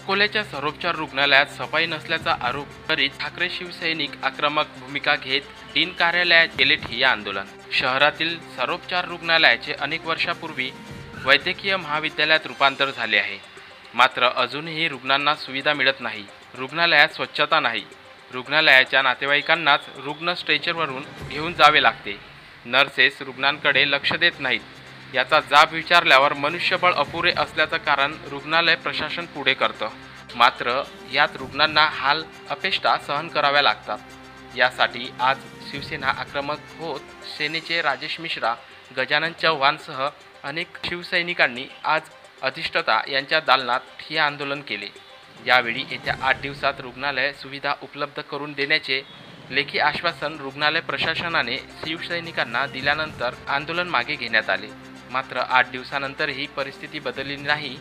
अकोल्याच्या सर्वोपचार रुग्णालयात सफाई नसल्याचा आरोप करीत ठाकरे शिवसैनिक आक्रमक भूमिका घेत डीन कार्यालयात केले ठिय्या आंदोलन। शहरातील सर्वोपचार रुग्णालयाचे अनेक वर्षापूर्वी वैद्यकीय महाविद्यालयात रूपांतर झाले आहे, मात्र अजूनही रुग्णांना सुविधा मिळत नाही। रुग्णालयात स्वच्छता नाही। रुग्णालयाच्या नातेवाईकांनाच रुग्ण स्ट्रेचरवरून घेऊन जावे लागते। नर्सेस रुग्णांकडे लक्ष देत नाहीत। याचा जाब विचारल्यावर मनुष्यबळ अपुरे असल्याचं कारण रुग्णालय प्रशासन पुढे करतं, मात्र यात रुग्णांना हाल अपेष्टा सहन कराव्या लागतात। यासाठी आज शिवसेना आक्रमक होत सेनेचे राजेश मिश्रा, गजानन चव्हाणसह अनेक शिवसैनिकांनी आज अधिष्ठाता यांच्या दालनात ठिय्या आंदोलन केले। यावेळी येत्या 8 दिवसात रुग्णालय सुविधा उपलब्ध करून देण्याचे लेखी आश्वासन रुग्णालय प्रशासनाने शिवसैनिकांना दिल्यानंतर आंदोलन मागे घेण्यात आले। मात्र 8 दिवसानंतरही परिस्थिती बदलली नाही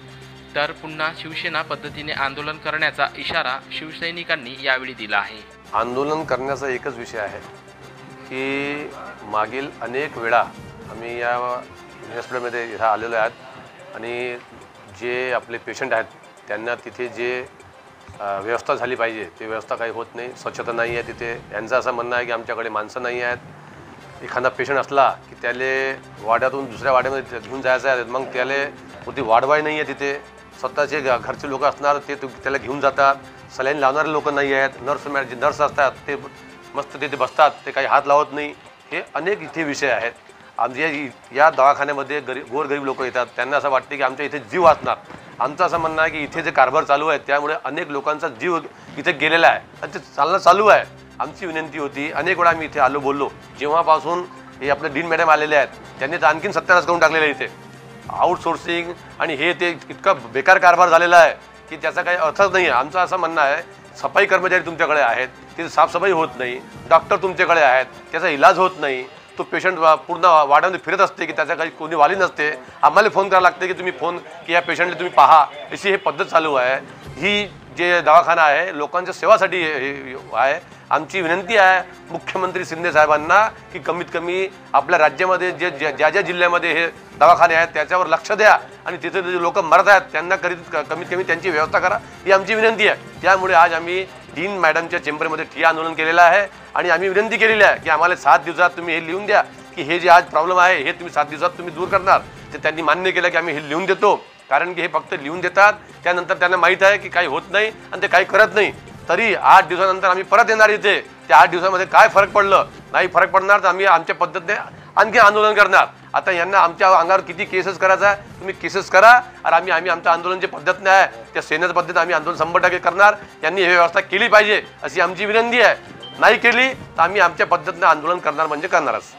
तर पुन्हा शिवसेना पद्धतीने आंदोलन करण्याचा इशारा शिवसैनिकांनी यावेळी दिला आहे। आंदोलन करण्याचा एकच विषय आहे की मागील अनेक वेळा आम्ही या हॉस्पिटलमध्ये इथं आलेलो आहोत आणि जे आपले पेशंट आहेत त्यांना तिथे जे व्यवस्था झाली पाहिजे ती व्यवस्था काही होत नाही। स्वच्छता नाही आहे तिथे। यांचं असं म्हणणं आहे की आमच्याकडे माणसं नाही आहेत। एखादा पेशंट असला की त्याला वाड्यातून दुसऱ्या वाड्यामध्ये घेऊन जायचं आहे, मग त्याला होती वाढवाय नाही आहे तिथे। स्वतःचे घरचे लोक असणार ते त्याला घेऊन जातात। सलाईन लावणारे लोक नाही आहेत। नर्स असतात ते मस्त तिथे बसतात, ते काही हात लावत नाही। हे अनेक इथे विषय आहेत। आमच्या या दवाखान्यामध्ये गोरगरीब लोक येतात, त्यांना असं वाटते की आमच्या इथे जीव वाचणार। आमचं असं म्हणणं आहे की इथे जे कारभार चालू आहे त्यामुळे अनेक लोकांचा जीव इथे गेलेला आहे आणि ते चालू आहे। आमची विनंती होती, अनेक वेळा मी इथे आलो बोललो, जेव्हापासून हे आपले डीन मॅडम आलेले आहेत त्यांनी तर आणखीन सत्यानाश करून टाकलेलं आहे इथे। आउटसोर्सिंग आणि हे ते इतका बेकार कारभार झालेला आहे की त्याचा काही अर्थच नाही आहे। आमचं असं म्हणणं आहे, सफाई कर्मचारी तुमच्याकडे आहेत, तिथे साफसफाई होत नाही। डॉक्टर तुमच्याकडे आहेत, त्याचा इलाज होत नाही। तो पेशंट पूर्ण वाड्यामध्ये फिरत असते की त्याचा काही कोणी वाली नसते। आम्हाला फोन करायला लागते की तुम्ही फोन की या पेशंटला तुम्ही पहा, अशी हे पद्धत चालू आहे। ही जे दवाखाना आहे लोकांच्या सेवासाठी आहे। आमची विनंती आहे मुख्यमंत्री शिंदे साहेबांना की कमीत कमी आपल्या राज्यामध्ये ज्या जिल्ह्यामध्ये हे दवाखाने आहेत त्याच्यावर लक्ष द्या आणि तिथे जे लोक मरत आहेत त्यांना कमीत कमी त्यांची व्यवस्था करा, ही आमची विनंती आहे। त्यामुळे आज आम्ही डीन मॅडमच्या चेंबरमध्ये ठिय्या आंदोलन केलेलं आहे आणि आम्ही विनंती केलेली आहे की आम्हाला 7 दिवसात तुम्ही हे लिहून द्या की हे जे आज प्रॉब्लेम आहे हे तुम्ही 7 दिवसात तुम्ही दूर करणार। ते त्यांनी मान्य केलं की आम्ही हे लिहून देतो, कारण की हे फक्त लिहून देतात, त्यानंतर त्यांना माहीत आहे की काही होत नाही आणि ते काही करत नाही। तरी 8 दिवसानंतर आम्ही परत येणार इथे। त्या 8 दिवसामध्ये काय फरक पडलं नाही फरक पडणार तर आम्ही आमच्या पद्धतीने आणखी आंदोलन करणार। आता यांना आमच्या अंगावर किती केसेस करायचा आहे तुम्ही केसेस करा, आणि आम्ही आमच्या आंदोलनाची पद्धतीने आहे त्या सेनेच्या पद्धतीने आम्ही आंदोलन 100% करणार। यांनी ही व्यवस्था केली पाहिजे अशी आमची विनंती आहे। नाही केली तर आम्ही आमच्या पद्धतीने आंदोलन करणार म्हणजे करणारच।